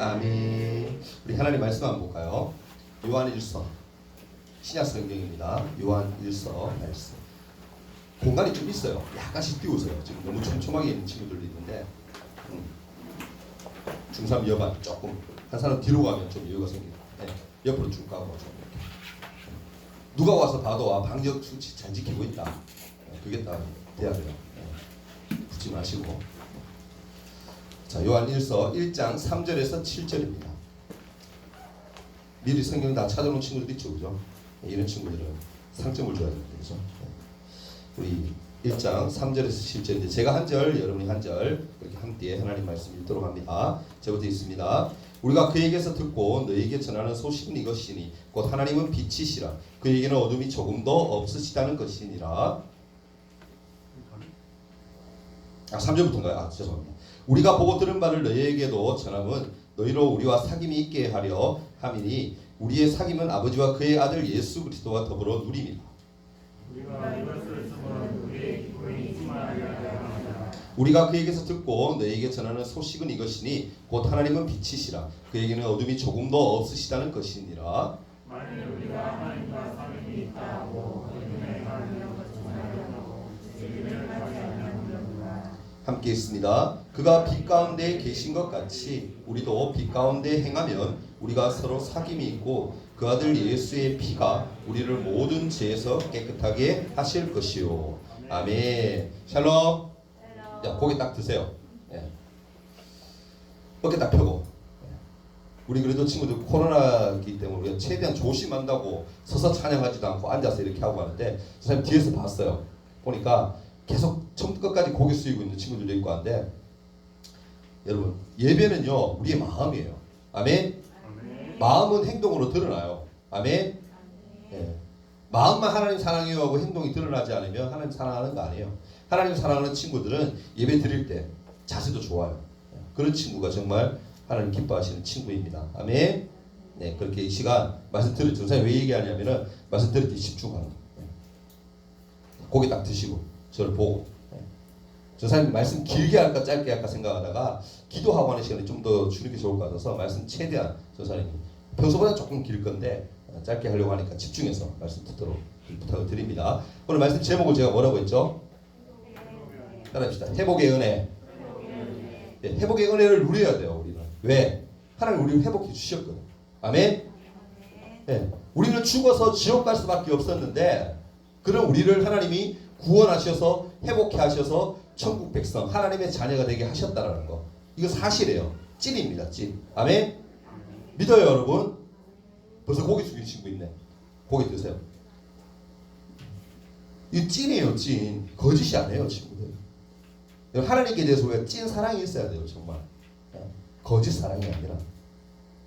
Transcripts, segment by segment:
아멘. 우리 하나님 말씀 한번 볼까요? 요한 1서 신약 성경입니다. 요한 1서 말씀. 공간이 좀 있어요. 약간씩 띄우세요. 지금 너무 촘촘하게 있는 친구들도 있는데 중3 여반 조금 한 사람 뒤로 가면 좀 여유가 생겨요. 네. 옆으로 쭉 가고 좀 이렇게. 누가 와서 봐도 방역 수치 잘 지키고 있다. 그게 딱 돼야 돼요. 붙지 마시고. 자, 요한 1서 1장 3절에서 7절입니다. 미리 성경 다 찾아놓은 친구들 있죠, 그죠? 이런 친구들은 상점을 줘야 됩니다, 그죠? 우리 1장 3절에서 7절인데 제가 한 절, 여러분이 한 절 이렇게 함께 하나님 말씀 읽도록 합니다. 제부터 있습니다. 우리가 그에게서 듣고 너에게 전하는 소식은 이것이니 곧 하나님은 빛이시라 그에게는 어둠이 조금도 없으시다는 것이니라. 3절부터인가요? 죄송합니다. 우리가 보고 들은 바를 너희에게도 전함은 너희로 우리와 사귐이 있게 하려 함이니 우리의 사귐은 아버지와 그의 아들 예수 그리스도와 더불어 누림이라. 우리가 그에게서 듣고 너희에게 전하는 소식은 이것이니 곧 하나님은 빛이시라 그에게는 어둠이 조금도 없으시다는 것이니라. 만일 우리가 하나님과 사귐이 있다고 함께 있습니다. 그가 빛 가운데 계신 것 같이 우리도 빛 가운데 행하면 우리가 서로 사귐이 있고 그 아들 예수의 피가 우리를 모든 죄에서 깨끗하게 하실 것이요. 아멘. 샬롬. 야, 고개 딱 드세요. 예. 어깨 딱 펴고. 우리 그래도 친구들 코로나이기 때문에 우리가 최대한 조심한다고 서서 찬양하지도 않고 앉아서 이렇게 하고 하는데 선생님 뒤에서 봤어요. 보니까 계속 처음부터 끝까지 고개 숙이고 있는 친구들도 있고 한데 여러분 예배는요 우리의 마음이에요. 아멘. 마음은 행동으로 드러나요. 아멘. 예. 마음만 하나님 사랑해요 하고 행동이 드러나지 않으면 하나님 사랑하는 거 아니에요. 하나님 사랑하는 친구들은 예배 드릴 때 자세도 좋아요. 그런 친구가 정말 하나님 기뻐하시는 친구입니다. 아멘. 네, 그렇게 이 시간 말씀 들을 때 선생님 왜 얘기하냐면은 말씀 들을 때 집중하는 거예요. 고개 딱 드시고 저를 보고 선생님 말씀 길게 할까 짧게 할까 생각하다가 기도하고 하는 시간이 좀 더 주는 게 좋을 것 같아서 말씀 최대한 선생님이 평소보다 조금 길 건데 짧게 하려고 하니까 집중해서 말씀 듣도록 부탁을 드립니다. 오늘 말씀 제목을 제가 뭐라고 했죠? 따라합시다. 회복의 은혜. 네, 회복의 은혜를 누려야 돼요. 우리는. 왜? 하나님 우리를 회복해 주셨거든. 아멘. 네, 우리는 죽어서 지옥 갈 수밖에 없었는데 그런 우리를 하나님이 구원하셔서 회복해 하셔서 천국 백성 하나님의 자녀가 되게 하셨다라는 거. 이거 사실이에요. 찐입니다. 찐. 아멘. 믿어요 여러분? 벌써 고개 숙인 친구 있네. 고개 드세요. 이거 찐이에요. 찐. 거짓이 아니에요 친구들. 하나님께 대해서 우리가 찐 사랑이 있어야 돼요. 정말. 거짓 사랑이 아니라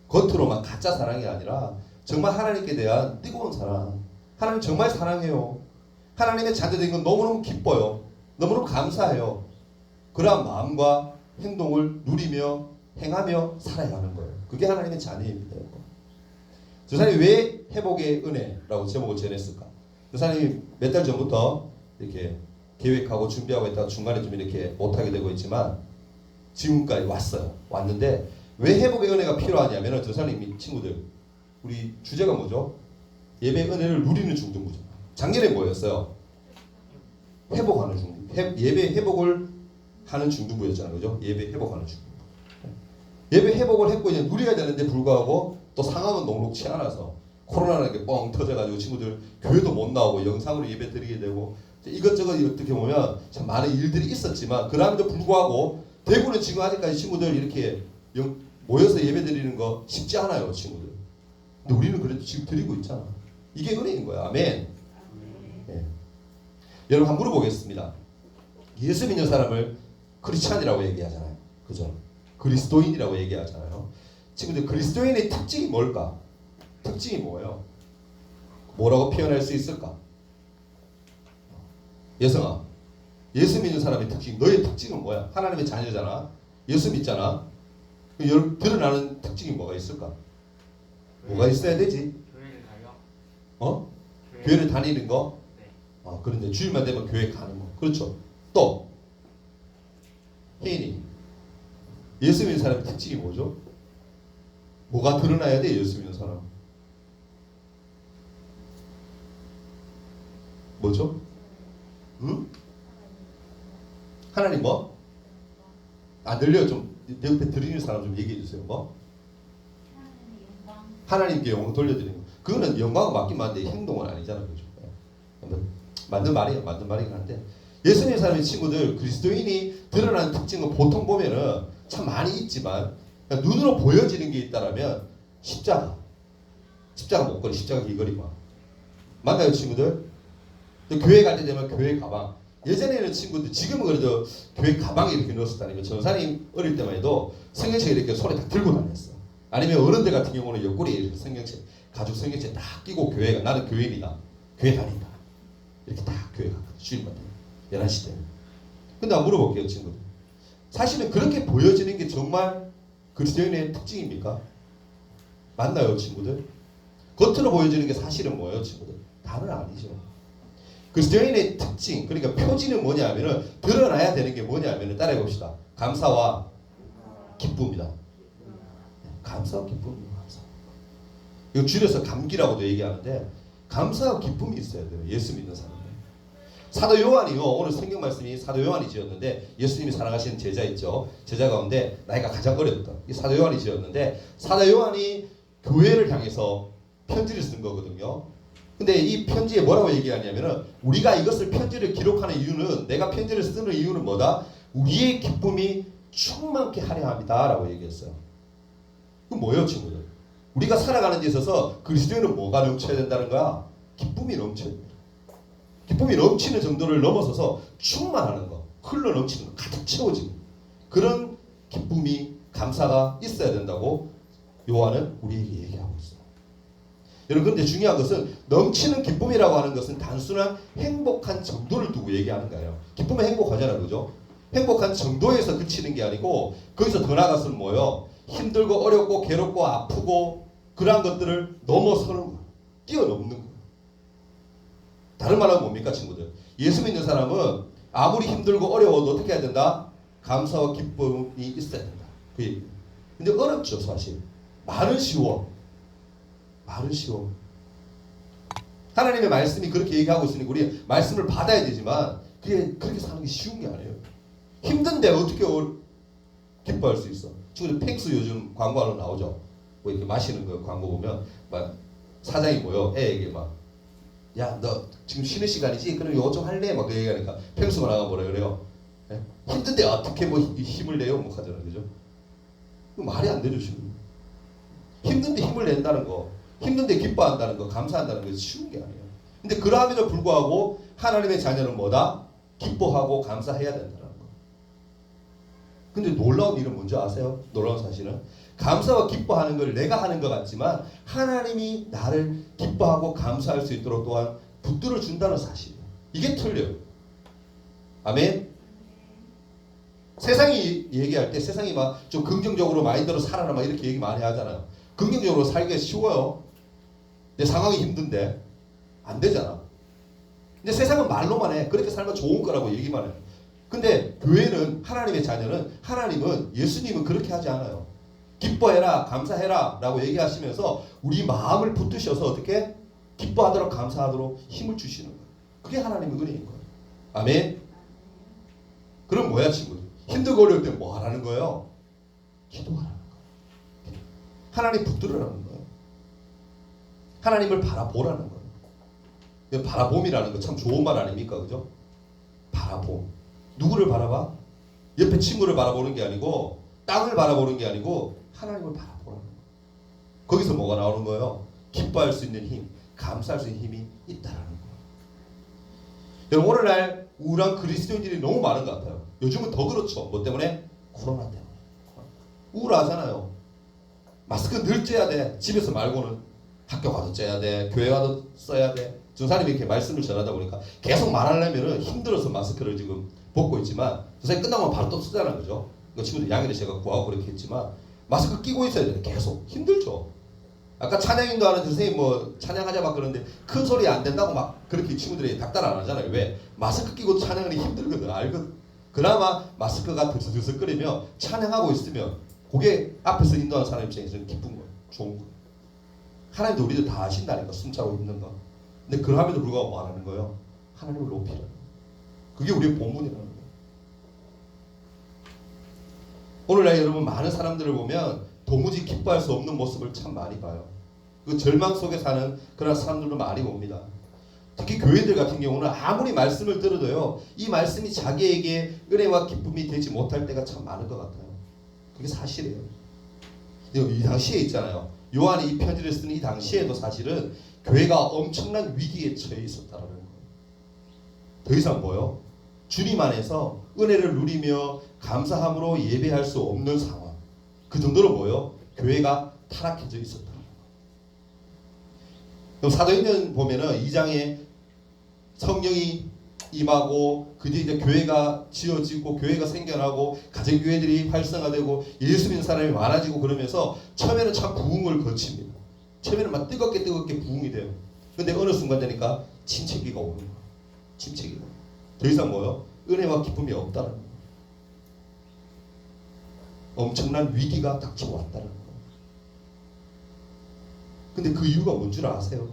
겉으로만 가짜 사랑이 아니라 정말 하나님께 대한 뜨거운 사랑. 하나님 정말 사랑해요. 하나님의 자녀된 건 너무너무 기뻐요. 너무너무 감사해요. 그러한 마음과 행동을 누리며 행하며 살아야 하는 거예요. 그게 하나님의 자녀입니다. 저 사람이 왜 회복의 은혜라고 제목을 정했을까? 그 사람이 몇 달 전부터 이렇게 계획하고 준비하고 있다가 중간에 좀 이렇게 못하게 되고 있지만 지금까지 왔어요. 왔는데 왜 회복의 은혜가 필요하냐면 저 사람이 친구들 우리 주제가 뭐죠? 예배의 은혜를 누리는 중등부죠. 작년에 뭐였어요? 회복하는 중등부. 예배 회복을 하는 중등부였잖아요. 그죠? 예배 회복하는 중등부. 예배 회복을 했고 이제 누려야 되는데 불구하고 또 상황은 녹록치 않아서 코로나라는 게 뻥 터져가지고 친구들 교회도 못 나오고 영상으로 예배 드리게 되고 이것저것 어떻게 보면 참 많은 일들이 있었지만 그럼에도 불구하고 대구는 지금 아직까지 친구들 이렇게 모여서 예배 드리는 거 쉽지 않아요. 친구들. 근데 우리는 그래도 지금 드리고 있잖아. 이게 은혜인 거야. 아멘. 네. 여러분 한번 물어보겠습니다. 예수 믿는 사람을 크리스찬이라고 얘기하잖아요. 그죠? 그리스도인이라고 얘기하잖아요. 친구들 그리스도인의 특징이 뭘까? 특징이 뭐예요? 뭐라고 표현할 수 있을까? 예성아, 예수 믿는 사람의 특징, 너의 특징은 뭐야? 하나님의 자녀잖아. 예수 믿잖아. 드러나는 특징이 뭐가 있을까? 뭐가 있어야 되지? 교회를 가요. 어? 교회를 다니는 거? 네. 그런데 주일만 되면 교회 가는 거. 그렇죠. 또 혜인이 예수 믿는 사람의 특징이 뭐죠? 뭐가 드러나야 돼? 예수 믿는 사람. 뭐죠? 응? 하나님 뭐? 안 들려요. 좀 옆에 들리는 사람 좀 얘기해 주세요. 뭐? 하나님께 영광 돌려드리는 거. 그거는 영광은 맞긴 맞는데 행동은 아니잖아요. 그죠? 맞는 말이에요. 맞는 말이긴 한데 예수 믿는 사람의 친구들 그리스도인이 드러나는 특징은 보통 보면은 참 많이 있지만 눈으로 보여지는 게 있다라면 십자가 목걸이, 십자가 귀걸이만 맞나요, 친구들? 교회 갈 때 되면 교회 가방. 예전에는 친구들 지금은 그래도 교회 가방에 이렇게 넣어서 다니고 전사님 어릴 때만 해도 성경책 이렇게 손에 딱 들고 다녔어. 아니면 어른들 같은 경우는 옆구리에 이렇게 성경책 가죽 성경책 딱 끼고 교회가 나는 교인이다, 교회 다닌다 이렇게 딱 교회 갔거든. 주일마다 11시 때. 근데 한번 물어볼게요, 친구들. 사실은 그렇게 보여지는 게 정말 그리스도인의 특징입니까? 맞나요, 친구들? 겉으로 보여지는 게 사실은 뭐예요, 친구들? 다는 아니죠. 그리스도인의 특징, 그러니까 표지는 뭐냐면은 드러나야 되는 게 뭐냐면은 따라해 봅시다. 감사와 기쁨이다. 감사와 기쁨입니다. 감사. 이거 줄여서 감기라고도 얘기하는데 감사와 기쁨이 있어야 돼요. 예수 믿는 사람은. 사도 요한이요. 오늘 성경 말씀이 사도 요한이 지었는데 예수님이 사랑하시는 제자 있죠. 제자 가운데 나이가 가장 어렸던 이 사도 요한이 지었는데 사도 요한이 교회를 향해서 편지를 쓴 거거든요. 근데 이 편지에 뭐라고 얘기하냐면은 우리가 이것을 편지를 기록하는 이유는 내가 편지를 쓰는 이유는 뭐다? 우리의 기쁨이 충만케 하려 합니다 라고 얘기했어요. 그럼 뭐예요, 친구들? 우리가 살아가는 데 있어서 그리스도인은 뭐가 넘쳐야 된다는 거야? 기쁨이 넘쳐야 된다. 기쁨이 넘치는 정도를 넘어서서 충만하는 거, 흘러 넘치는 거, 가득 채워지는 그런 기쁨이, 감사가 있어야 된다고 요한은 우리에게 얘기하고 있어요. 여러분, 그런데 중요한 것은 넘치는 기쁨이라고 하는 것은 단순한 행복한 정도를 두고 얘기하는 거예요. 기쁨은 행복하잖아요, 그죠? 행복한 정도에서 그치는 게 아니고 거기서 더 나아가서는 뭐예요? 힘들고 어렵고 괴롭고 아프고 그러한 것들을 넘어서는 거예요. 뛰어넘는 거예요. 다른 말은 뭡니까, 친구들? 예수 믿는 사람은 아무리 힘들고 어려워도 어떻게 해야 된다? 감사와 기쁨이 있어야 된다. 그 얘기예요. 근데 어렵죠, 사실. 말은 쉬워. 말은 쉬워. 하나님의 말씀이 그렇게 얘기하고 있으니 우리 말씀을 받아야 되지만 그렇게 사는 게 쉬운 게 아니에요. 힘든데 어떻게 기뻐할 수 있어? 친구들 팩스 요즘 광고하러 나오죠. 뭐 이렇게 마시는 거 광고 보면 막 사장이 뭐요? 애에게 막 야, 너 지금 쉬는 시간이지? 그럼 이거 좀 할래? 막 그 얘기하니까 펭수가 나가 뭐라 그래요? 예? 힘든데 어떻게 뭐 힘을 내요? 뭐 하잖아요, 그죠? 말이 안 되죠, 지금. 힘든데 힘을 낸다는 거, 힘든데 기뻐한다는 거, 감사한다는 거 쉬운 게 아니에요. 근데 그러함에도 불구하고 하나님의 자녀는 뭐다? 기뻐하고 감사해야 된다는 거. 근데 놀라운 일은 뭔지 아세요? 놀라운 사실은 감사와 기뻐하는 걸 내가 하는 것 같지만 하나님이 나를 기뻐하고 감사할 수 있도록 또한 붙들어 준다는 사실이에요. 이게 틀려요. 아멘. 세상이 얘기할 때 세상이 막 좀 긍정적으로 마인드로 살아라 막 이렇게 얘기 많이 하잖아요. 긍정적으로 살기가 쉬워요. 내 상황이 힘든데 안 되잖아. 근데 세상은 말로만 해. 그렇게 살면 좋은 거라고 얘기만 해요. 근데 교회는 하나님의 자녀는 하나님은 예수님은 그렇게 하지 않아요. 기뻐해라 감사해라 라고 얘기하시면서 우리 마음을 붙드셔서 어떻게 기뻐하도록 감사하도록 힘을 주시는 거예요. 그게 하나님의 은혜인 거예요. 아멘. 그럼 뭐야, 친구들? 힘들고 어려울 때 뭐 하라는 거예요? 기도하라는 거예요. 하나님 붙들으라는 거예요. 하나님을 바라보라는 거예요. 바라봄이라는 거 참 좋은 말 아닙니까? 그죠? 바라봄. 누구를 바라봐? 옆에 친구를 바라보는 게 아니고 땅을 바라보는 게 아니고 하나님을 바라보라는 거예요. 거기서 뭐가 나오는 거예요? 기뻐할 수 있는 힘, 감사할 수 있는 힘이 있다라는 거예요. 여러분, 오늘날 우울한 그리스도인들이 너무 많은 것 같아요. 요즘은 더 그렇죠. 뭐 때문에? 코로나 때문에. 우울하잖아요. 마스크 늘 째야 돼. 집에서 말고는 학교 가도 째야 돼. 교회 가도 써야 돼. 전사님이 이렇게 말씀을 전하다 보니까 계속 말하려면 힘들어서 마스크를 지금 벗고 있지만 전사님 끝나면 바로 또 쓰잖아요, 그죠? 그 친구들 양해를 제가 구하고 그렇게 했지만 마스크 끼고 있어야 돼. 계속 힘들죠. 아까 찬양인도 하는 선생님 뭐 찬양하자 막 그러는데 큰 소리 안 된다고 막 그렇게 친구들이 닥달 안 하잖아요. 왜? 마스크 끼고 찬양하는 게 힘들거든. 알거든. 그나마 마스크가 들썩들썩거리며 찬양하고 있으면 그게 앞에서 인도하는 사람 입장에서는 기쁜 거예요. 좋은 거예요. 하나님도 우리도 다 아신다니까, 숨차고 있는 거. 근데 그럼에도 불구하고 뭐 하는 거예요? 하나님을 높이라는 거예요. 그게 우리의 본분이라는 거예요. 오늘날 여러분 많은 사람들을 보면 도무지 기뻐할 수 없는 모습을 참 많이 봐요. 그 절망 속에 사는 그런 사람들도 많이 봅니다. 특히 교회들 같은 경우는 아무리 말씀을 들어도요, 이 말씀이 자기에게 은혜와 기쁨이 되지 못할 때가 참 많은 것 같아요. 그게 사실이에요. 이 당시에 있잖아요. 요한이 이 편지를 쓰는 이 당시에도 사실은 교회가 엄청난 위기에 처해 있었다는 거예요. 더 이상 뭐요? 주님 안에서 은혜를 누리며 감사함으로 예배할 수 없는 상황. 그 정도로 뭐요? 교회가 타락해져 있었다. 그럼 사도행전 보면은 2장에 성령이 임하고 그 뒤에 이제 교회가 지어지고 교회가 생겨나고 가정교회들이 활성화되고 예수 믿는 사람이 많아지고 그러면서 처음에는 참 부흥을 거칩니다. 처음에는 막 뜨겁게 부흥이 돼요. 근데 어느 순간 되니까 침체기가 오는 거예요. 침체기가. 더 이상 뭐요? 은혜와 기쁨이 없다는 거예요. 엄청난 위기가 닥쳐왔다는 거예요. 근데 그 이유가 뭔 줄 아세요?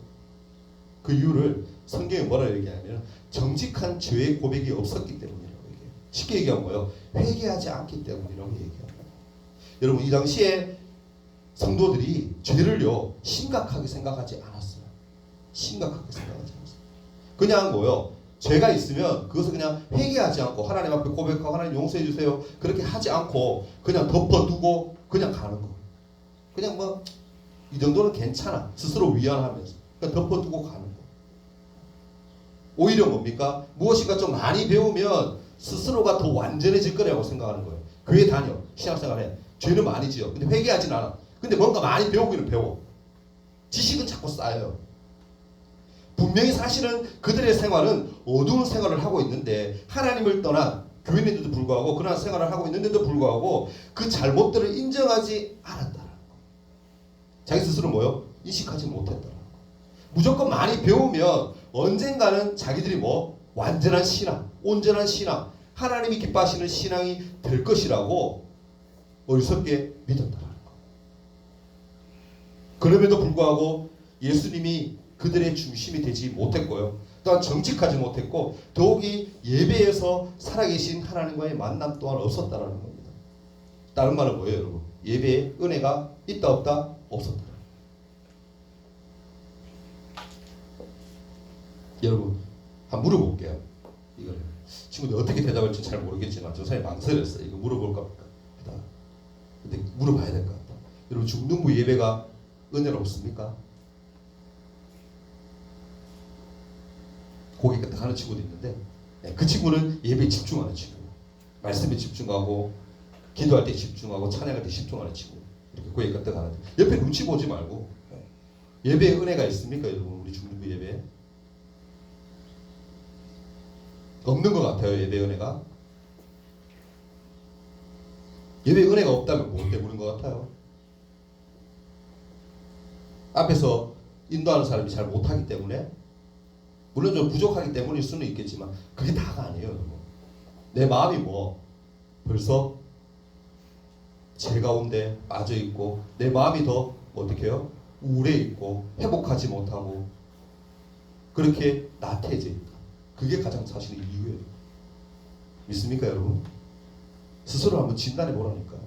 그 이유를 성경에 뭐라 얘기하냐면 정직한 죄의 고백이 없었기 때문이라고 얘기해요. 쉽게 얘기하면 뭐예요? 회개하지 않기 때문이라고 얘기합니다. 여러분 이 당시에 성도들이 죄를요 심각하게 생각하지 않았어요. 심각하게 생각하지 않았어요. 그냥 뭐요? 죄가 있으면 그것을 그냥 회개하지 않고 하나님 앞에 고백하고 하나님 용서해 주세요. 그렇게 하지 않고 그냥 덮어두고 그냥 가는 거. 그냥 뭐 이 정도는 괜찮아. 스스로 위안하면서 그냥 덮어두고 가는 거. 오히려 뭡니까? 무엇인가 좀 많이 배우면 스스로가 더 완전해질 거라고 생각하는 거예요. 교회 다녀. 신앙생활해. 죄는 많이 지어. 근데 회개하진 않아. 근데 뭔가 많이 배우기는 배워. 지식은 자꾸 쌓여요. 분명히 사실은 그들의 생활은 어두운 생활을 하고 있는데 하나님을 떠난 교인인데도 불구하고 그러한 생활을 하고 있는데도 불구하고 그 잘못들을 인정하지 않았다는 거. 자기 스스로 뭐요? 인식하지 못했다는 거. 무조건 많이 배우면 언젠가는 자기들이 뭐 완전한 신앙, 온전한 신앙, 하나님이 기뻐하시는 신앙이 될 것이라고 어리석게 믿었다는 거. 그럼에도 불구하고 예수님이 그들의 중심이 되지 못했고요. 또한 정직하지 못했고 더욱이 예배에서 살아계신 하나님과의 만남 또한 없었다는 겁니다. 다른 말은 뭐예요, 여러분? 예배에 은혜가 있다 없다? 없었다. 여러분 한번 물어볼게요. 이거를 친구들 어떻게 대답할지 잘 모르겠지만 저 사람이 망설였어요. 이거 물어볼까 보다. 근데 물어봐야 될 것 같다. 여러분 중등부 예배가 은혜롭습니까? 고개 끄덕 하는 친구도 있는데 그 친구는 예배에 집중하는 친구예요. 말씀에 집중하고 기도할 때 집중하고 찬양할 때 집중하는 친구. 이렇게 고개 끄덕 하는. 옆에 눈치 보지 말고 예배에 은혜가 있습니까, 여러분? 우리 중등부 예배에 없는 것 같아요. 예배 은혜가. 예배 은혜가 없다면 뭐 때문인 것 같아요? 앞에서 인도하는 사람이 잘 못하기 때문에, 물론 좀 부족하기 때문일 수는 있겠지만 그게 다가 아니에요. 여러분. 내 마음이 뭐 벌써 죄 가운데 빠져 있고 내 마음이 더 어떻게 해요? 우울해 있고 회복하지 못하고 그렇게 나태해져 있다. 그게 가장 사실 이유예요. 믿습니까, 여러분? 스스로 한번 진단해 보라니까요.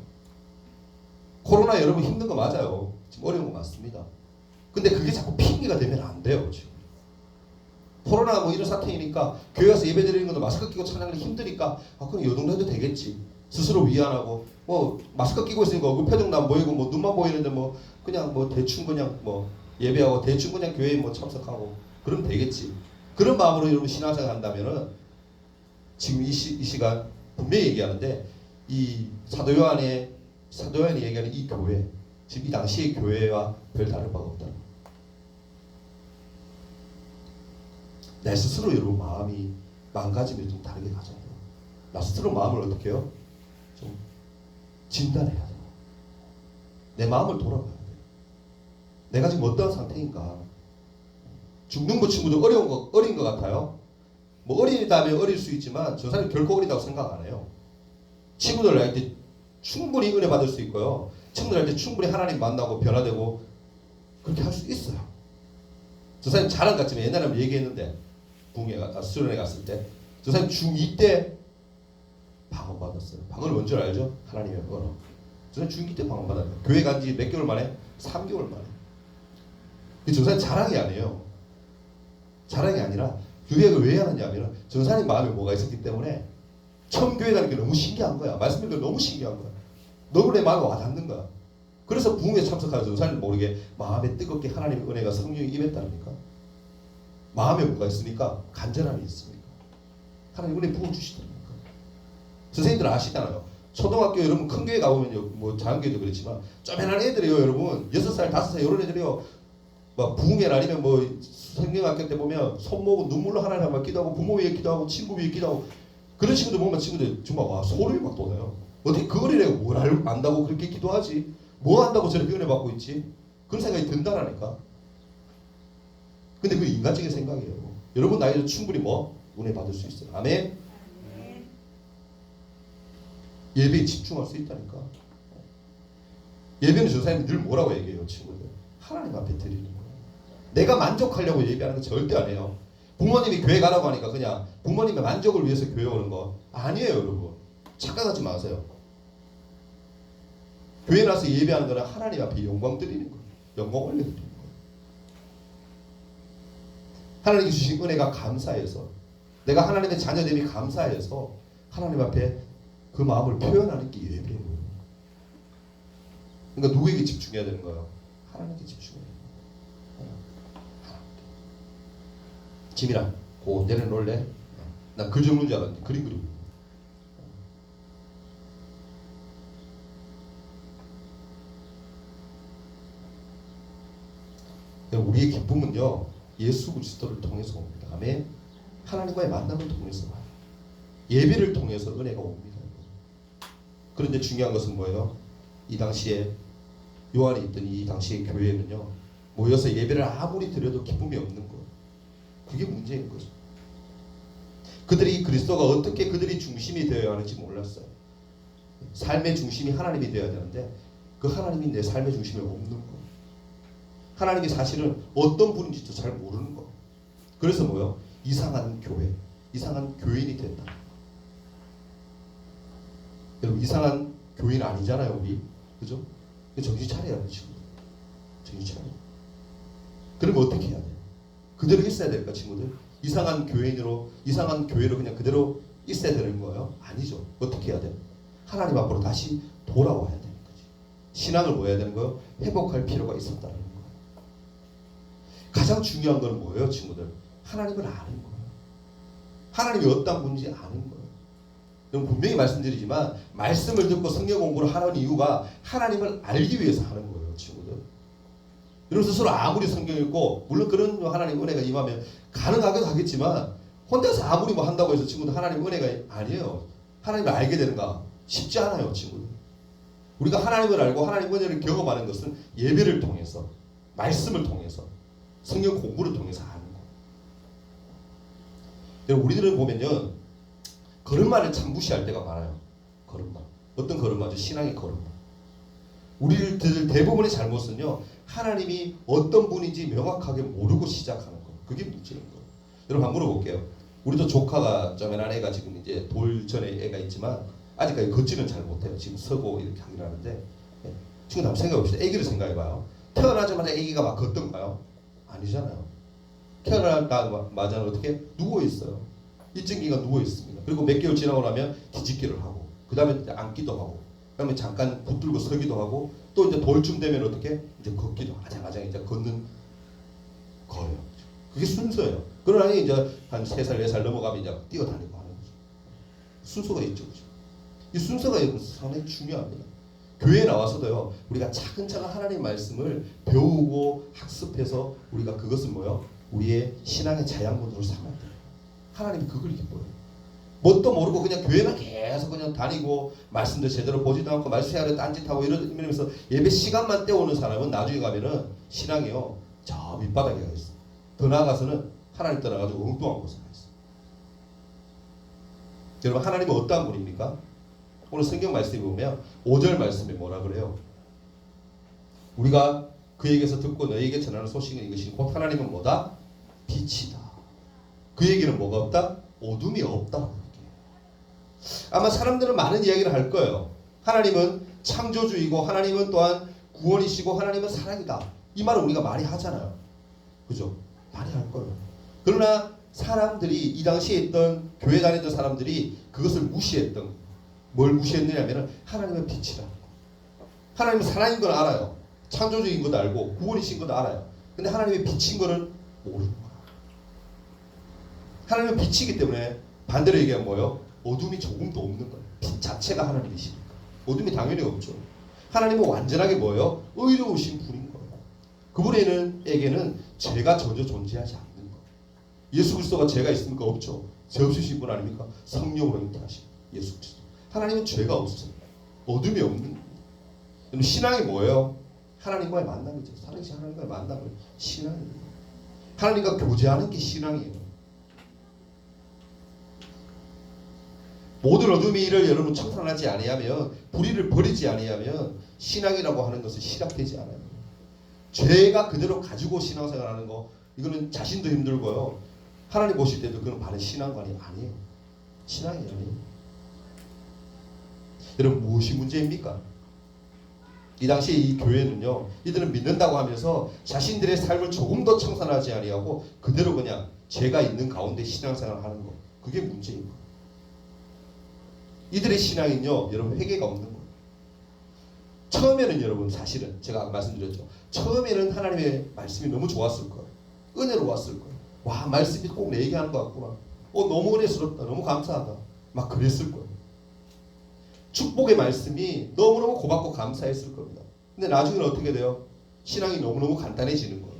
코로나 여러분 힘든 거 맞아요. 지금 어려운 거 맞습니다. 근데 그게 자꾸 핑계가 되면 안 돼요. 지금 코로나 뭐 이런 사태이니까 교회 가서 예배 드리는 것도 마스크 끼고 찬양하기 힘드니까 그럼 이 정도 해도 되겠지. 스스로 위안하고 뭐 마스크 끼고 있으니까 얼굴 표정도 안 보이고 뭐 눈만 보이는데 뭐 그냥 뭐 대충 그냥 뭐 예배하고 대충 그냥 교회에 뭐 참석하고 그러면 되겠지. 그런 마음으로 여러분 신앙생활 한다면은 지금 이 시간 분명히 얘기하는데 이 사도 요한이 얘기하는 이 교회, 지금 이 당시의 교회와 별 다를 바가 없다. 내 스스로 여러분 마음이 망가지면 좀 다르게 가잖아요. 나 스스로 마음을 어떻게 해요? 좀 진단해야 돼요. 내 마음을 돌아봐야 돼요. 내가 지금 어떤 상태인가. 중등부 친구도 어린 것 같아요. 뭐 어리다면 어릴 수 있지만 저 사람이 결코 어리다고 생각 안 해요. 친구들 할 때 충분히 은혜 받을 수 있고요. 친구들 할 때 충분히 하나님 만나고 변화되고 그렇게 할 수 있어요. 저 사람 자랑 같지만 옛날에 한번 얘기했는데 수련회 갔을 때 저 사람 중2 때 방언 받았어요. 방언을 뭔 줄 알죠? 하나님의 언어. 저 사람 중2 때 방언 받았어요. 교회 간 지 몇 개월 만에? 3개월 만에. 저 사람 자랑이 아니에요. 자랑이 아니라 교회가 왜 하느냐면 저 사람 마음에 뭐가 있었기 때문에 처음 교회 가는 게 너무 신기한 거야. 말씀 듣는 게 너무 신기한 거야. 너무 내 마음에 와닿는 거야. 그래서 부흥에 참석하는 저 사람이 모르게 마음에 뜨겁게 하나님의 은혜가 성령이 임했다니까. 마음에 뭐가 있으니까 간절함이 있으니까 하나님 은혜 부어 주시더라니까. 선생님들 아시잖아요. 초등학교 여러분 큰 교회 가보면요, 뭐 작은 교회도 그렇지만 쪼매난 애들이요, 여러분 6살 5살 이런 애들이요, 막 부흥회나 아니면 뭐 성경학교 때 보면 손 모으고 눈물로 하나님 앞에 기도하고 부모 위에 기도하고 친구 위에 기도하고 그런 친구들 보면 친구들 정말 와 소름이 막 돋아요. 어떻게 그 어린애가 뭘 안다고 그렇게 기도하지? 뭐 한다고 저렇게 은혜 받고 있지? 그런 생각이 든다라니까. 근데 그 인간적인 생각이에요. 여러분 나이도 충분히 뭐 은혜 받을 수 있어요. 아멘. 예배에 집중할 수 있다니까. 예배는 저 사람이 늘 뭐라고 얘기해요, 친구들. 하나님 앞에 드리는 거예요. 내가 만족하려고 예배하는 거 절대 안 해요. 부모님이 교회 가라고 하니까 그냥 부모님의 만족을 위해서 교회 오는 거 아니에요, 여러분. 착각하지 마세요. 교회 나서 예배하는 거는 하나님 앞에 영광 드리는 거예요. 영광 올려드리는 거예요. 하나님이 주신 은혜가 감사해서, 내가 하나님의 자녀됨이 감사해서 하나님 앞에 그 마음을 표현하는 게 예배예요. 그러니까 누구에게 집중해야 되는 거예요? 하나님께 집중해야 되는 거예요. 지민아, 고 내려놓을래? 난 글 적는 줄 알았는데 그림 그리고. 우리의 기쁨은요, 예수 그리스도를 통해서 옵니다. 아멘. 하나님과의 만남을 통해서 와요. 예배를 통해서 은혜가 옵니다. 그런데 중요한 것은 뭐예요? 이 당시에 요한이 있던 이 당시의 교회는요, 모여서 예배를 아무리 드려도 기쁨이 없는 거예요. 그게 문제인 거죠. 그들이 그리스도가 어떻게 그들이 중심이 되어야 하는지 몰랐어요. 삶의 중심이 하나님이 되어야 되는데 그 하나님이 내 삶의 중심에 없는 거예요. 하나님이 사실은 어떤 분인지도 잘 모르는 거예요. 그래서 뭐요? 이상한 교회, 이상한 교인이 됐다. 여러분 이상한 교인 아니잖아요, 우리. 그죠? 정신 차려야 돼요, 친구들. 정신 차려. 그러면 어떻게 해야 돼요? 그대로 있어야 될까, 친구들? 이상한 교인으로, 이상한 교회로 그냥 그대로 있어야 되는 거예요? 아니죠. 어떻게 해야 돼요? 하나님 앞으로 다시 돌아와야 되는 거지. 신앙을 뭐 해야 되는 거예요? 회복할 필요가 있었다는 거예요. 가장 중요한 건 뭐예요, 친구들? 하나님을 아는 거예요. 하나님이 어떤 분인지 아는 거예요. 여러분 분명히 말씀드리지만 말씀을 듣고 성경 공부를 하는 이유가 하나님을 알기 위해서 하는 거예요, 친구들. 여러분 스스로 아무리 성경 읽고 물론 그런 하나님 은혜가 임하면 가능하기도 하겠지만 혼자서 아무리 뭐 한다고 해서 친구들 하나님 은혜가 아니에요. 하나님을 알게 되는가 쉽지 않아요, 친구들. 우리가 하나님을 알고 하나님 은혜를 경험하는 것은 예배를 통해서, 말씀을 통해서, 성경 공부를 통해서 하는 거예요. 여러분 우리들은 보면요, 걸음마를 참 무시할 때가 많아요. 걸음마. 어떤 걸음마죠? 신앙의 걸음마. 우리들 대부분의 잘못은요, 하나님이 어떤 분인지 명확하게 모르고 시작하는 거. 그게 문제인 거예요. 여러분 한번 물어볼게요. 우리도 조카가 쪼매난 애가 지금 이제 돌 전에 애가 있지만 아직까지 걷지는 잘 못해요. 지금 서고 이렇게 하긴 하는데, 친구들 한번 생각해 봅시다. 애기를 생각해봐요. 태어나자마자 애기가 막 걷던가요? 아니잖아요. 태어나자마자 어떻게 누워 있어요. 일정 기간 누워 있습니다. 그리고 몇 개월 지나고 나면 뒤집기를 하고, 그 다음에 앉기도 하고, 그 다음에 잠깐 붙들고 서기도 하고, 또 이제 돌쯤 되면 어떻게 이제 걷기도 아장아장 이제 걸어요. 그게 순서예요. 그러나 이제 한 3살 4살 넘어가면 이제 뛰어다니고 하는 거죠. 순서가 있죠, 그죠? 이 순서가 상당히 중요합니다. 교회에 나와서도요, 우리가 차근차근 하나님의 말씀을 배우고 학습해서 우리가 그것을 뭐요? 우리의 신앙의 자양분으로 삼아야 돼요. 하나님이 그걸 기뻐요. 뭣도 모르고 그냥 교회만 계속 그냥 다니고 말씀도 제대로 보지도 않고 말씀하려 딴짓하고 이러면서 예배 시간만 때우는 사람은 나중에 가면은 신앙이요, 저 밑바닥에 가 있어. 더 나아가서는 하나님 떠나가지고 엉뚱한 곳에 가 있어. 여러분 하나님은 어떠한 분입니까? 오늘 성경 말씀에 보면 5절 말씀에 뭐라 그래요? 우리가 그에게서 듣고 너에게 전하는 소식은 이것이 곧 하나님은 뭐다? 빛이다. 그에게는 뭐가 없다? 어둠이 없다. 아마 사람들은 많은 이야기를 할 거예요. 하나님은 창조주이고 하나님은 또한 구원이시고 하나님은 사랑이다. 이 말을 우리가 많이 하잖아요. 그죠? 많이 할 거예요. 그러나 사람들이 이 당시에 있던 교회 다니던 사람들이 그것을 무시했던, 뭘 무시했느냐면 하나님은 빛이다. 하나님은 사랑인 걸 알아요. 창조주인 것도 알고 구원이신 것도 알아요. 근데 하나님의 빛인 거는 모르는 거야. 하나님은 빛이기 때문에 반대로 얘기하면 뭐예요? 어둠이 조금도 없는 거예요. 빛 자체가 하나님이시니까. 어둠이 당연히 없죠. 하나님은 완전하게 뭐예요? 의로우신 분인 거예요. 그분에게는 죄가 전혀 존재하지 않는 거예요. 예수 그리스도가 죄가 있습니까? 없죠. 죄 없으신 분 아닙니까? 성령으로 잉태하신 예수 그리스도. 하나님은 죄가 없어요. 어둠이 없는 거예요. 그럼 신앙이 뭐예요? 하나님과의 만남이죠. 살아계신 하나님과의 만남을 신앙이에요. 하나님과 교제하는 게 신앙이에요. 모든 어둠의 일을 여러분 청산하지 아니하면, 불의를 버리지 아니하면 신앙이라고 하는 것은 시작되지 않아요. 죄가 그대로 가지고 신앙생활하는 거, 이거는 자신도 힘들고요. 하나님 보실 때도 그건 바른 신앙관이 아니에요. 신앙이 아니에요. 여러분 무엇이 문제입니까? 이 당시에 이 교회는요, 이들은 믿는다고 하면서 자신들의 삶을 조금도 청산하지 아니하고 그대로 그냥 죄가 있는 가운데 신앙생활을 하는 거, 그게 문제인 거예요. 이들의 신앙은요, 여러분 회개가 없는 거예요. 처음에는 여러분 사실은 제가 아까 말씀드렸죠. 처음에는 하나님의 말씀이 너무 좋았을 거예요. 은혜로웠을 거예요. 와, 말씀이 꼭 내 얘기하는 것 같구나. 너무 은혜스럽다. 너무 감사하다. 막 그랬을 거예요. 축복의 말씀이 너무너무 고맙고 감사했을 겁니다. 근데 나중에는 어떻게 돼요? 신앙이 너무너무 간단해지는 거예요.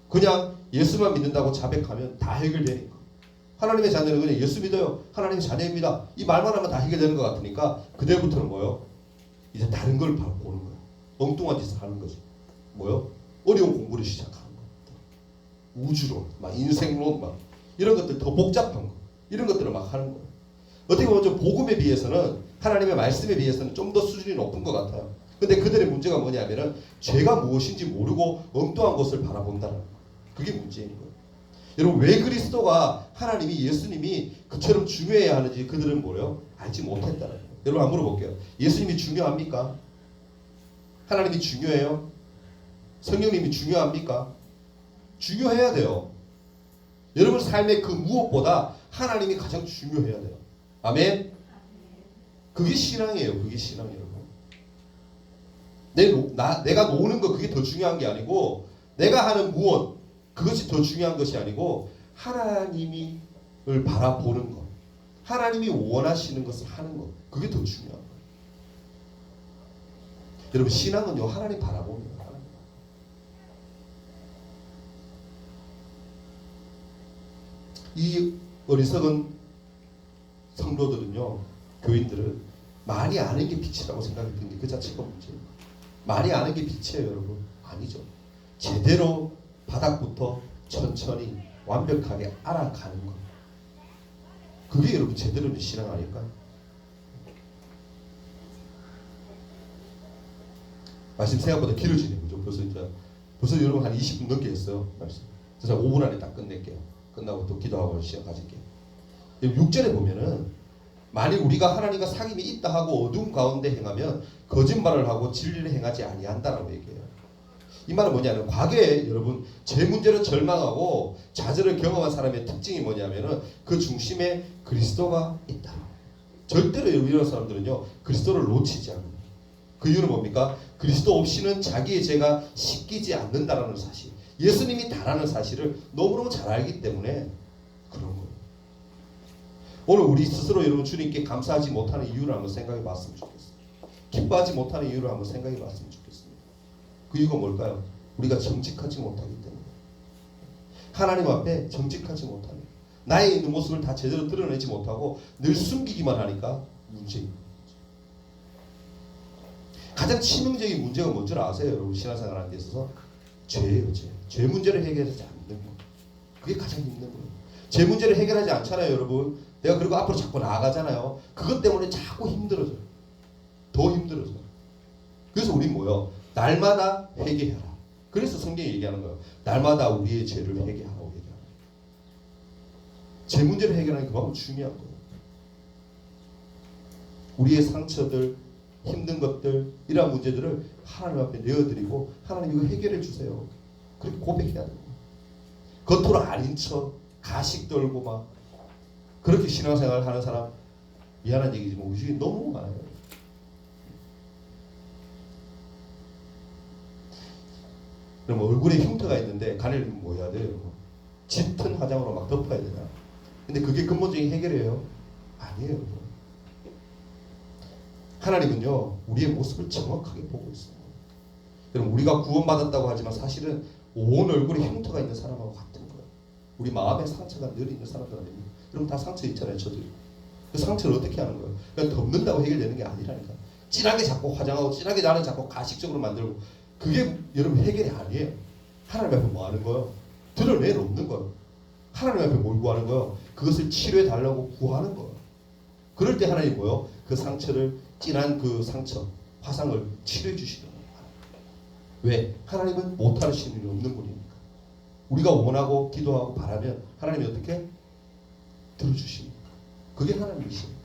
그냥 예수만 믿는다고 자백하면 다 해결되니까. 하나님의 자녀는 그냥 예수 믿어요. 하나님의 자녀입니다. 이 말만 하면 다 해결되는 것 같으니까 그때부터는 뭐요? 이제 다른 걸 보는 거예요. 엉뚱한 짓을 하는 거죠. 뭐요? 어려운 공부를 시작하는 거예요. 우주론, 막 인생론, 막 이런 것들 더 복잡한 거, 이런 것들을 막 하는 거예요. 어떻게 보면 좀 복음에 비해서는, 하나님의 말씀에 비해서는 좀 더 수준이 높은 것 같아요. 근데 그들의 문제가 뭐냐면은 죄가 무엇인지 모르고 엉뚱한 것을 바라본다는 거예요. 그게 문제인 거예요. 여러분 왜 그리스도가, 하나님이, 예수님이 그처럼 중요해야 하는지 그들은 뭐래요? 알지 못했다는 거예요. 여러분 한번 물어볼게요. 예수님이 중요합니까? 하나님이 중요해요? 성령님이 중요합니까? 중요해야 돼요. 여러분 삶의 그 무엇보다 하나님이 가장 중요해야 돼요. 아멘? 그게 신앙이에요. 그게 신앙이에요. 내가 노는 거 그게 더 중요한 게 아니고, 내가 하는 무엇 그것이 더 중요한 것이 아니고, 하나님을 바라보는 것, 하나님이 원하시는 것을 하는 것, 그게 더 중요한 거예요. 여러분 신앙은요, 하나님 바라봅니다. 이 어리석은 성도들은요, 교인들은 많이 아는 게 빛이라고 생각이 드는 게 그 자체가 문제예요. 많이 아는 게 빛이에요, 여러분. 아니죠. 제대로 바닥부터 천천히 완벽하게 알아가는 것. 그게 여러분 제대로 된 신앙 아닐까요? 말씀 생각보다 길어지네요. 그죠? 벌써 여러분 한 20분 넘게 했어요. 말씀. 그래서 5분 안에 딱 끝낼게요. 끝나고 또 기도하고 시간 가질게요. 6절에 보면은, 만일 우리가 하나님과 사귐이 있다 하고 어두운 가운데 행하면 거짓말을 하고 진리를 행하지 아니한다라고 얘기해요. 이 말은 뭐냐면, 과거에 여러분 제 문제로 절망하고 좌절을 경험한 사람의 특징이 뭐냐면은 그 중심에 그리스도가 있다. 절대로 이런 사람들은요, 그리스도를 놓치지 않아요. 그 이유는 뭡니까? 그리스도 없이는 자기의 죄가 씻기지 않는다라는 사실, 예수님이 다라는 사실을 너무너무 잘 알기 때문에 그런 거예요. 오늘 우리 스스로 여러분 주님께 감사하지 못하는 이유를 한번 생각해 봤으면 좋겠어요. 기뻐하지 못하는 이유를 한번 생각해 봤으면 좋겠습니다. 그 이유가 뭘까요? 우리가 정직하지 못하기 때문에. 하나님 앞에 정직하지 못하는, 나의 있는 모습을 다 제대로 드러내지 못하고 늘 숨기기만 하니까 문제인 거예요. 가장 치명적인 문제가 뭔 줄 아세요? 여러분 신앙생활하는 데 있어서 죄예요. 죄 문제를 해결하지 않는 거. 그게 가장 힘든 거예요. 죄 문제를 해결하지 않잖아요, 여러분. 내가 그리고 앞으로 자꾸 나아가잖아요. 그것 때문에 자꾸 힘들어져요. 더 힘들어져요. 그래서 우린 뭐요? 날마다 회개해라. 그래서 성경이 얘기하는 거예요. 날마다 우리의 죄를 회개하라고 얘기하는 거예요. 제 문제를 해결하는 게 그만큼 중요한 거예요. 우리의 상처들, 힘든 것들, 이러한 문제들을 하나님 앞에 내어드리고 하나님 이거 해결해 주세요. 그렇게 고백해야 돼요. 겉으로 아닌 척 가식 떨고 막 그렇게 신앙생활 하는 사람, 미안한 얘기지만 우리 중에 너무 많아요. 그럼 얼굴에 흉터가 있는데 가려면 뭐 해야 돼요? 짙은 화장으로 막 덮어야 되나? 근데 그게 근본적인 해결이에요? 아니에요. 하나님은요 우리의 모습을 정확하게 보고 있어요. 여러분 우리가 구원받았다고 하지만 사실은 온 얼굴에 흉터가 있는 사람하고 같은 거예요. 우리 마음에 상처가 늘 있는 사람들 아닙니까? 여러분 다 상처 있잖아요. 저도. 그 상처를 어떻게 하는 거예요? 그냥 덮는다고 해결되는 게 아니라니까. 진하게 자꾸 화장하고 진하게 나는 자꾸 가식적으로 만들고 그게 여러분 해결이 아니에요. 하나님 앞에 뭐 하는 거예요? 드러내놓는 거예요. 하나님 앞에 뭘 구하는 거예요? 그것을 치료해 달라고 구하는 거예요. 그럴 때 하나님 뭐요? 그 상처를 진한 그 상처, 화상을 치료해 주시는 거예요. 왜? 하나님은 못하시는 일이 없는 분이니까. 우리가 원하고 기도하고 바라면 하나님이 어떻게? 들어주십니까? 그게 하나님이십니까?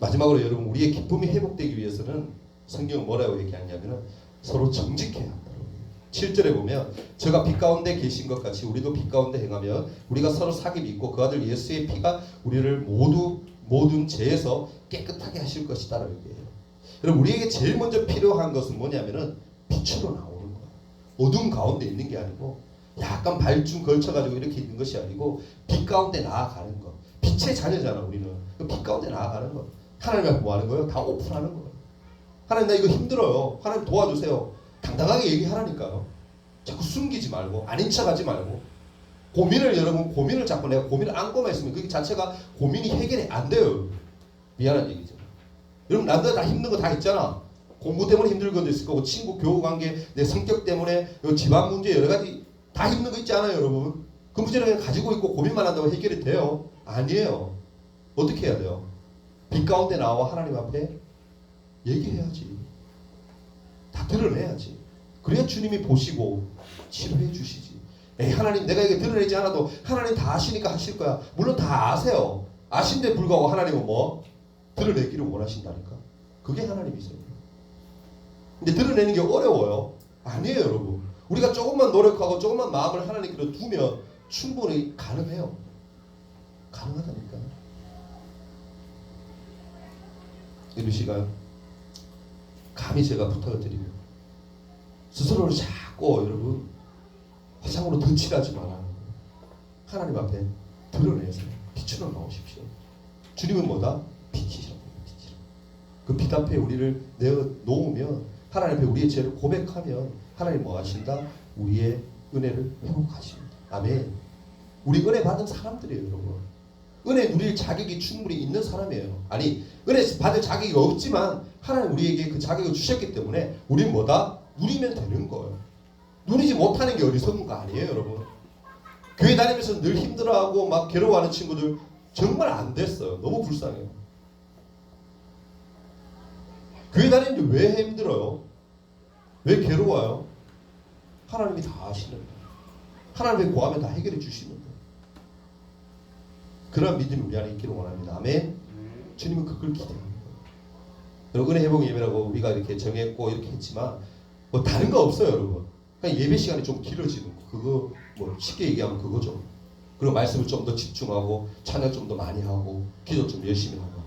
마지막으로 여러분 우리의 기쁨이 회복되기 위해서는 성경은 뭐라고 얘기하냐면 서로 정직해야 한다고. 7절에 보면 저가 빛 가운데 계신 것 같이 우리도 빛 가운데 행하면 우리가 서로 사귐이 있고 그 아들 예수의 피가 우리를 모든 죄에서 깨끗하게 하실 것이다 라고 얘기해요. 여러분 우리에게 제일 먼저 필요한 것은 뭐냐면은 빛으로 나오는 거야. 어둠 가운데 있는 게 아니고 약간 발중 걸쳐가지고 이렇게 있는 것이 아니고 빛 가운데 나아가는 거. 빛의 자녀잖아 우리는. 빛 가운데 나아가는 거. 하나님 앞에 뭐 하는 거예요? 다 오픈하는 거예요. 하나님 나 이거 힘들어요. 하나님 도와주세요. 당당하게 얘기하라니까요. 자꾸 숨기지 말고 아닌 척하지 말고 고민을 여러분 고민을 자꾸 내가 고민을 안고만 있으면 그게 자체가 고민이 해결이 안 돼요. 미안한 얘기죠. 여러분 남들 다 힘든 거 다 있잖아. 공부 때문에 힘든 것도 있을 거고 친구 교우 관계 내 성격 때문에 집안 문제 여러 가지 다 힘든 거 있지 않아요 여러분. 그 문제를 그냥 가지고 있고 고민만 한다고 해결이 돼요? 아니에요. 어떻게 해야 돼요? 빛 가운데 나와 하나님 앞에 얘기해야지. 다 드러내야지. 그래야 주님이 보시고 치료해 주시지. 에이 하나님 내가 이게 드러내지 않아도 하나님 다 아시니까 하실 거야. 물론 다 아세요. 아신데 불구하고 하나님은 뭐? 드러내기를 원하신다니까. 그게 하나님이세요. 근데 드러내는 게 어려워요? 아니에요 여러분. 우리가 조금만 노력하고 조금만 마음을 하나님께로 두면 충분히 가능해요. 가능하다니까. 이런 시간 감히 제가 부탁을 드리고 스스로를 자꾸 여러분 화상으로 덧칠하지 말아요. 하나님 앞에 드러내서 빛으로 나오십시오. 주님은 뭐다? 빛이시라고. 그 빛 앞에 우리를 내어 놓으면 하나님 앞에 우리의 죄를 고백하면 하나님 뭐 하신다? 우리의 은혜를 회복하십니다. 아멘. 우리 은혜 받은 사람들이에요 여러분. 은혜 누릴 자격이 충분히 있는 사람이에요. 아니 은혜 받을 자격이 없지만 하나님 우리에게 그 자격을 주셨기 때문에 우리는 뭐다? 누리면 되는 거예요. 누리지 못하는 게 어리석은 거 아니에요 여러분. 교회 다니면서 늘 힘들어하고 막 괴로워하는 친구들 정말 안 됐어요. 너무 불쌍해요. 교회 다니는데 왜 힘들어요? 왜 괴로워요? 하나님이 다 아시는 거예요. 하나님의 구하면 다 해결해 주시는 거예요. 그런 믿음이 우리 안에 있기를 원합니다. 아멘. 주님은 그걸 기대합니다. 여러분 은혜 회복 예배라고 우리가 이렇게 정했고 이렇게 했지만 뭐 다른 거 없어요 여러분. 그냥 예배 시간이 좀 길어지는 거. 그거 뭐 쉽게 얘기하면 그거죠. 그리고 말씀을 좀 더 집중하고 찬양 좀 더 많이 하고 기도 좀 열심히 하고.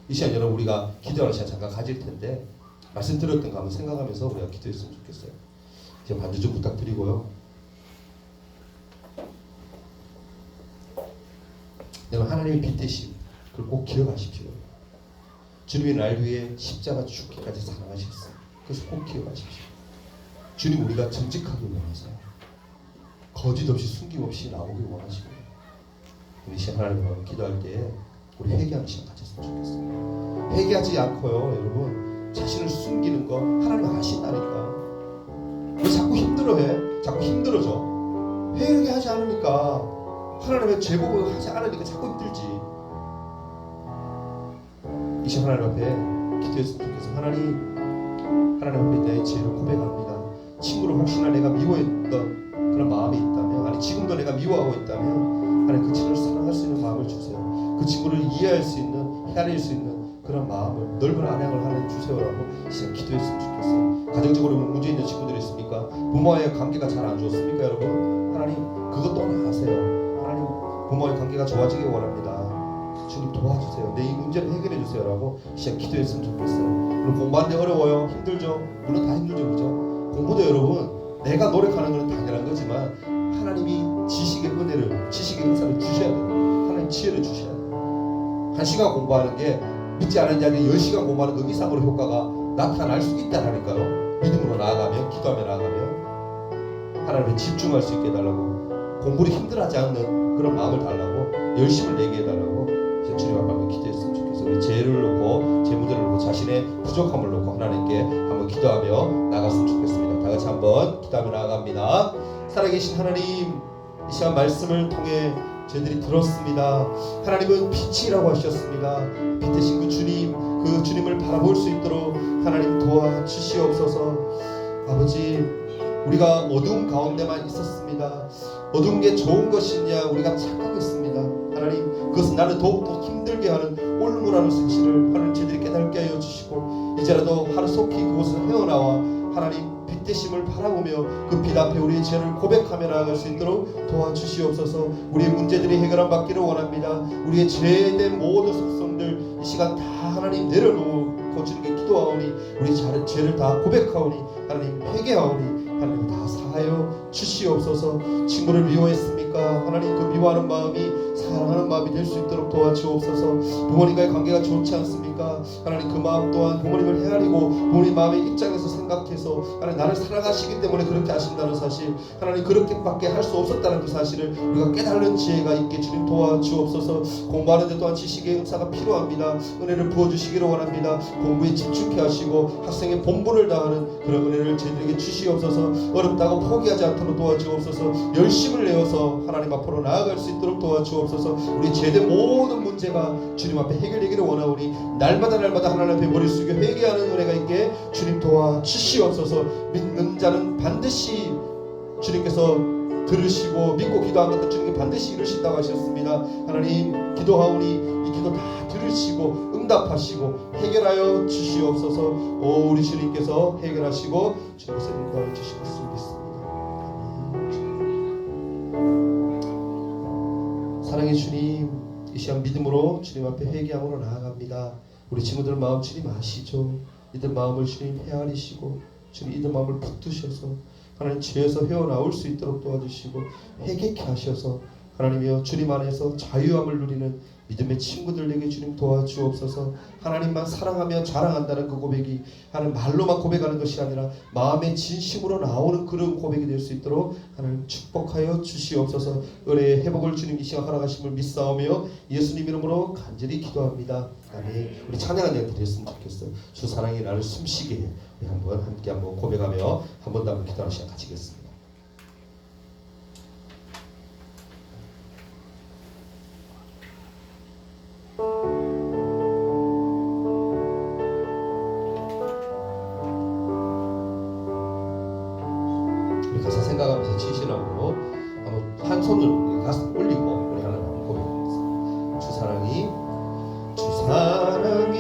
이 시간 여러분 우리가 기도하는 시간 잠깐 가질 텐데 말씀 들었던 거 한번 생각하면서 우리가 기도했으면 좋겠어요. 제가 반주 좀 부탁드리고요. 여러분 하나님의 빛이심 그걸 꼭 기억하십시오. 주님이 날 위해 십자가 죽기까지 사랑하셨어요. 그래서 꼭 기억하십시오. 주님 우리가 정직하게 원하세요. 거짓 없이 숨김 없이 나오길 원하시고 우리 시간 하나님과 기도할 때 우리 회개하는 시간 가졌으면 좋겠어요. 회개하지 않고요 여러분 자신을 숨기는 거 하나님 아신다니까. 왜 자꾸 힘들어해? 자꾸 힘들어져. 회개하지 않으니까 하나님의 제복을 하지 않으니까 자꾸 힘들지. 이 시간 하나님 앞에 기도했으면 좋겠어요. 하나님 앞에 나의 죄를 고백합니다. 친구를 혹시나 내가 미워했던 그런 마음이 있다면, 아니 지금도 내가 미워하고 있다면 하나님 그 친구를 사랑할 수 있는 마음을 주세요. 그 친구를 이해할 수 있는, 헤아릴 수 있는 그런 마음을, 넓은 안양을 하나님 주세요라고 시작 기도했으면 좋겠어요. 가정적으로 문제 있는 친구들이 있습니까? 부모와의 관계가 잘 안 좋습니까 여러분? 하나님 그것 또한 아세요. 하나님 부모와의 관계가 좋아지길 원합니다. 주님 도와주세요. 내 이 문제를 해결해 주세요라고 시작 기도했으면 좋겠어요. 그럼 공부하는데 어려워요? 힘들죠? 물론 다 힘들죠, 그죠? 공부도 여러분 내가 노력하는 것은 당연한 거지만 하나님이 지식의 은혜를, 지식의 은사를 주셔야 돼요. 하나님 지혜를 주셔야 돼요. 1시간 공부하는 게 믿지 않은 자들이 10시간 공부하는 그 이상으로 효과가 나타날 수 있다라니까요. 믿음으로 나아가면, 기도하며 나아가면 하나님에 집중할 수 있게 해달라고, 공부를 힘들어하지 않는 그런 마음을 달라고, 열심을 내게 해달라고 주님 앞에 기도했으면 좋겠어요. 우리 죄를 놓고, 제 문제를 놓고, 자신의 부족함을 놓고 하나님께 한번 기도하며 나갔으면 좋겠습니다. 다 같이 한번 기도하며 나아갑니다. 살아계신 하나님, 이 시간 말씀을 통해 저희들이 들었습니다. 하나님은 빛이라고 하셨습니다. 빛이신 그 주님, 그 주님을 바라볼 수 있도록 하나님 도와주시옵소서. 아버지, 우리가 어두운 가운데만 있었습니다. 어두운 게 좋은 것이냐 우리가 착각했습니다. 하나님, 그것은 나를 더욱더 힘들게 하는 올무라는 사실을 하나님 저희들이 깨닫게 하여 주시고, 이제라도 하루속히 그곳을 헤어나와 하나님 빛 되심을 바라보며 그 빛 앞에 우리의 죄를 고백하며 나아갈 수 있도록 도와주시옵소서. 우리의 문제들이 해결함 받기를 원합니다. 우리의 죄된 모든 속성들 이 시간 다 하나님 내려놓고 주님께 기도하오니, 우리 죄를 다 고백하오니, 하나님 회개하오니 하나님 다 사하여 주시옵소서. 친구를 미워했습니까? 하나님 그 미워하는 마음이 사랑하는 마음이 될 수 있도록 도와주옵소서. 부모님과의 관계가 좋지 않습니까? 하나님 그 마음 또한 부모님을 헤아리고 부모님 마음의 입장에서 생각해서 하나님 나를 사랑하시기 때문에 그렇게 하신다는 사실, 하나님 그렇게밖에 할 수 없었다는 그 사실을 우리가 깨달는 지혜가 있게 주님 도와주옵소서. 공부하는 데 또한 지식의 은사가 필요합니다. 은혜를 부어주시기를 원합니다. 공부에 집중케 하시고 학생의 본분을 다하는 그런 은혜를 저희들에게 주시옵소서. 어렵다고 포기하지 않도록 도와주옵소서. 열심을 내어서 하나님 앞으로 나아갈 수 있도록 도와주옵소서. 우리 죄된 모든 문제가 주님 앞에 해결되기를 원하오니, 날마다 하나님 앞에 머리 숙여 회개하는 은혜가 있게 주님 도와주시옵소서. 믿는 자는 반드시 주님께서 들으시고 믿고 기도한 것도 주님께 반드시 이루신다고 하셨습니다. 하나님 기도하오니 이 기도 다 들으시고 응답하시고 해결하여 주시옵소서. 오, 우리 주님께서 해결하시고 주님께서 인도하여 주실 수 있습니다. 사랑의 주님, 이 시간 믿음으로 주님 앞에 회개함으로 나아갑니다. 우리 친구들 마음 주님 아시죠? 이들 마음을 주님 헤아리시고 주님 이들 마음을 붙드셔서 하나님 죄에서 헤어나올 수 있도록 도와주시고 회개케 하셔서 하나님이여 주님 안에서 자유함을 누리는 믿음의 친구들에게 주님 도와주옵소서. 하나님만 사랑하며 자랑한다는 그 고백이 하나님 말로만 고백하는 것이 아니라 마음의 진심으로 나오는 그런 고백이 될 수 있도록 하나님 축복하여 주시옵소서. 은혜의 회복을 주님 이 시간 허락하심을 믿사오며 예수님 이름으로 간절히 기도합니다. 아멘. 우리 찬양한 장 드렸으면 좋겠어요. 주 사랑이 나를 숨쉬게 해. 우리 한번 함께 한번 고백하며 한 번 더 한번 기도하는 시간 가지겠습니다. 가사 생각하면서 진실하고 한번 한 손을 가슴 올리고 우리 하나님 한번 고백하겠습니다. 주 사랑이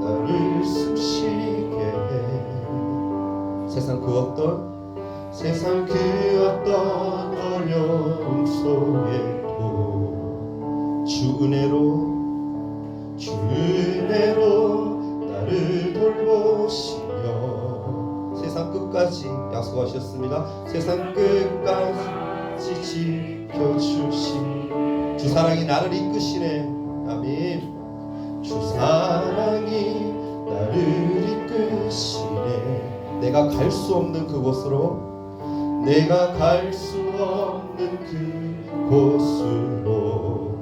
나를 숨쉬게 해. 세상 그 어떤 어려움 속에도 주 은혜로 나를 돌보시며 세상 끝까지 약속하셨습니다. 세상 끝까지 지켜주시니 주 사랑이 나를 이끄시네. 아멘. 주 사랑이 나를 이끄시네. 내가 갈 수 없는 그곳으로, 내가 갈 수 없는 그곳으로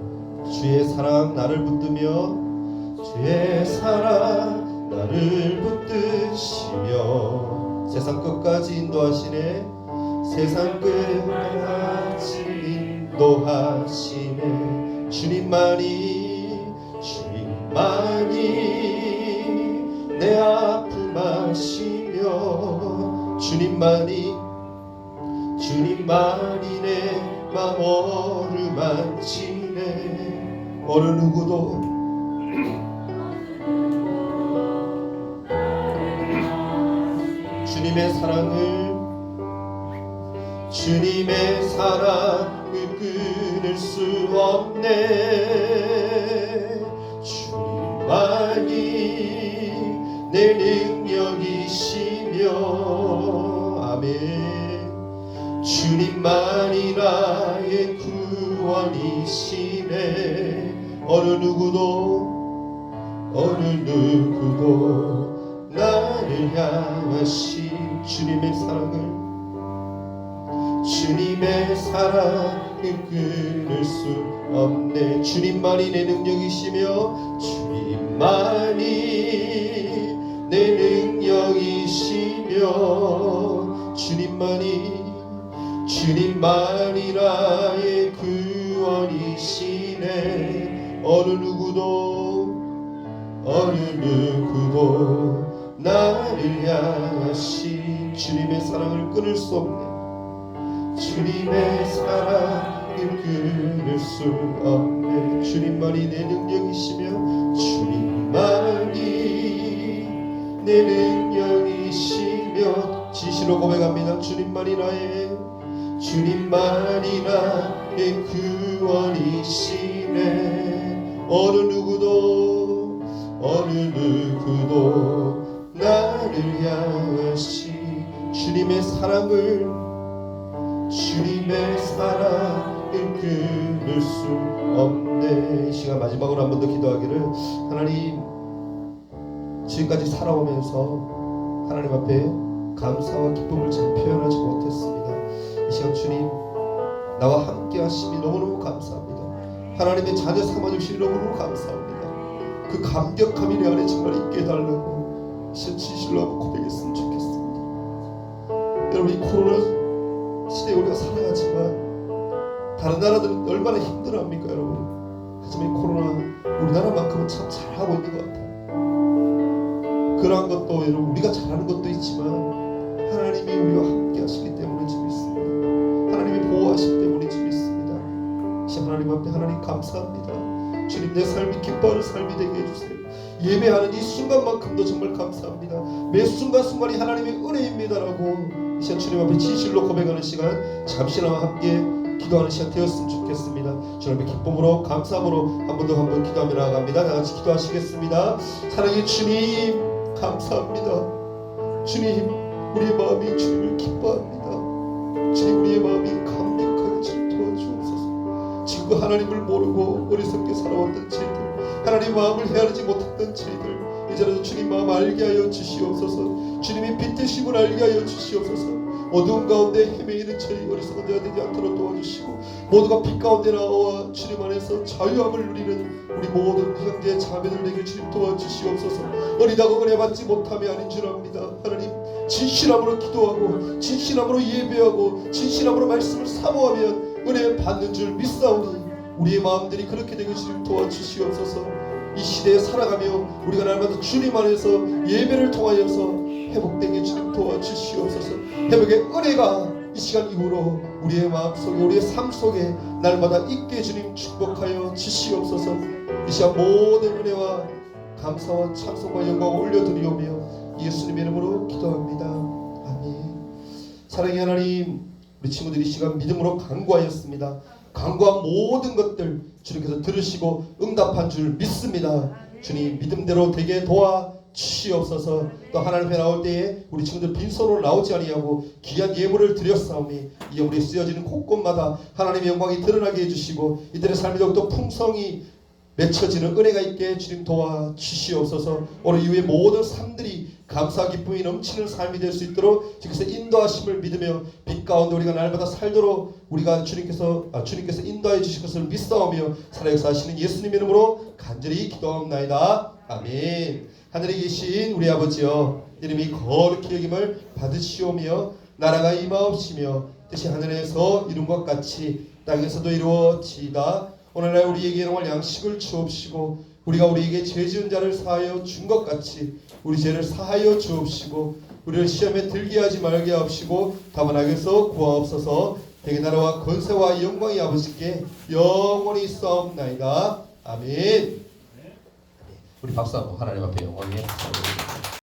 주의 사랑 나를 붙들며, 주의 사랑 나를 붙드시며 세상 끝까지 인도하시네. 세상 끝까지 인도하시네. 주님만이 주님만이 내 아픔 아시며 주님만이 내 맘 어루만지네. 어느 누구도 주님의 사랑을 끊을 수 없네. 주님만이 내 능력이시며 아멘. 주님만이 나의 구원이시네. 어느 누구도 나를 향하신 주님의 사랑을 끊을 수 없네. 주님만이 내 능력이시며 주님만이 내 능력이시며 주님만이 나의 구원이시네. 어느 누구도 나를 향하신 주님의 사랑을 끊을 수 없네. 주님의 사랑을 끊을 수 없네. 주님만이 내 능력이시며 주님만이 내 능력이시며 진실로 고백합니다. 주님만이 나의 구원이시네. 어느 누구도 나를 향하신 주님의 사랑을 끊을 수 없네. 이 시간 마지막으로 한 번 더 기도하기를, 하나님 지금까지 살아오면서 하나님 앞에 감사와 기쁨을 잘 표현하지 못했습니다. 이 시간 주님 나와 함께 하심이 너무너무 감사합니다. 하나님의 자녀 삼아주시니 너무너무 감사합니다. 그 감격함이 내 안에 정말 있게 해달라고 진실로 한번 고백했으면 좋겠습니다. 여러분, 이 코로나 시대에 우리가 살아가지만 다른 나라들은 얼마나 힘들어합니까 여러분? 하지만 이 코로나 우리나라만큼은 참 잘하고 있는 것 같아요. 그러한 것도 여러분 우리가 잘하는 것도 있지만 하나님이 우리와 함께 하시기 때문인지 믿습니다. 하나님이 보호하시기 때문인지 믿습니다. 하나님 앞에 하나님 감사합니다. 주님, 내 삶이 기뻐하는 삶이 되게 해주세요. 예배하는 이 순간만큼도 정말 감사합니다. 매 순간순간이 하나님의 은혜입니다라고 이 시간 주님 앞에 진실로 고백하는 시간, 잠시나마 함께 기도하는 시간 되었으면 좋겠습니다. 주님 앞에 기쁨으로 감사함으로 한 번 더 기도하며 나아갑니다. 다 같이 기도하시겠습니다. 사랑의 주님 감사합니다. 주님, 우리의 마음이 주님을 기뻐합니다. 주님, 우리의 마음이 감격하게 주님 도와주옵소서. 지금 하나님을 모르고 어리석게 살아왔던 저희들, 하나님 마음을 헤아리지 못했던 저희들, 이제라도 주님 마음 알게 하여 주시옵소서. 주님이 빛되심을 알게 하여 주시옵소서. 어두운 가운데 헤매이는 저희 어리석은 자가 되지 않도록 도와주시고, 모두가 빛 가운데 나와 주님 안에서 자유함을 누리는 우리 모든 형제 자매들 되길 주님 도와주시옵소서. 어리다고 은혜 받지 못함이 아닌 줄 압니다. 하나님, 진실함으로 기도하고 진실함으로 예배하고 진실함으로 말씀을 사모하면 은혜 받는 줄 믿사오니 우리의 마음들이 그렇게 되길 주님 도와주시옵소서. 이 시대에 살아가며 우리가 날마다 주님 안에서 예배를 통하여서 회복되게 주님 도와주시옵소서. 회복의 은혜가 이 시간 이후로 우리의 마음속에 우리의 삶 속에 날마다 있게 주님 축복하여 주시옵소서. 이 시간 모든 은혜와 감사와 찬송과 영광을 올려드리오며 예수님의 이름으로 기도합니다. 아멘. 사랑의 하나님, 우리 친구들이 이 시간 믿음으로 간구하였습니다. 간구한 모든 것들 주님께서 들으시고 응답한 줄 믿습니다. 주님, 믿음대로 되게 도와주시옵소서. 또 하나님 앞에 나올 때에 우리 친구들 빈손으로 나오지 아니하고 귀한 예물을 드렸사오니 이 우리 쓰여지는 곳곳마다 하나님의 영광이 드러나게 해주시고 이들의 삶이 더욱더 풍성이 맺혀지는 은혜가 있게 주님 도와주시옵소서. 오늘 이후에 모든 삶들이 감사 기쁨이 넘치는 삶이 될 수 있도록 주께서 인도하심을 믿으며 빛 가운데 우리가 날마다 살도록 우리가 주님께서 인도해 주실 것을 믿사오며 살아역사하시는 예수님 이름으로 간절히 기도하옵나이다. 아멘. 하늘에 계신 우리 아버지여, 이름이 거룩히 여김을 받으시오며 나라가 임하옵시며 뜻이 하늘에서 이룬 것 같이 땅에서도 이루어지이다. 오늘날 우리에게 일용할 양식을 주옵시고 우리가 우리에게 죄 지은 자를 사하여 준 것 같이 우리 죄를 사하여 주옵시고 우리를 시험에 들게 하지 말게 하옵시고 다만 악에서 구하옵소서. 대개 나라와 권세와 영광이 아버지께 영원히 있사옵나이다. 아멘. 우리 박수 한번 하나님 앞에 영광의 박수 한번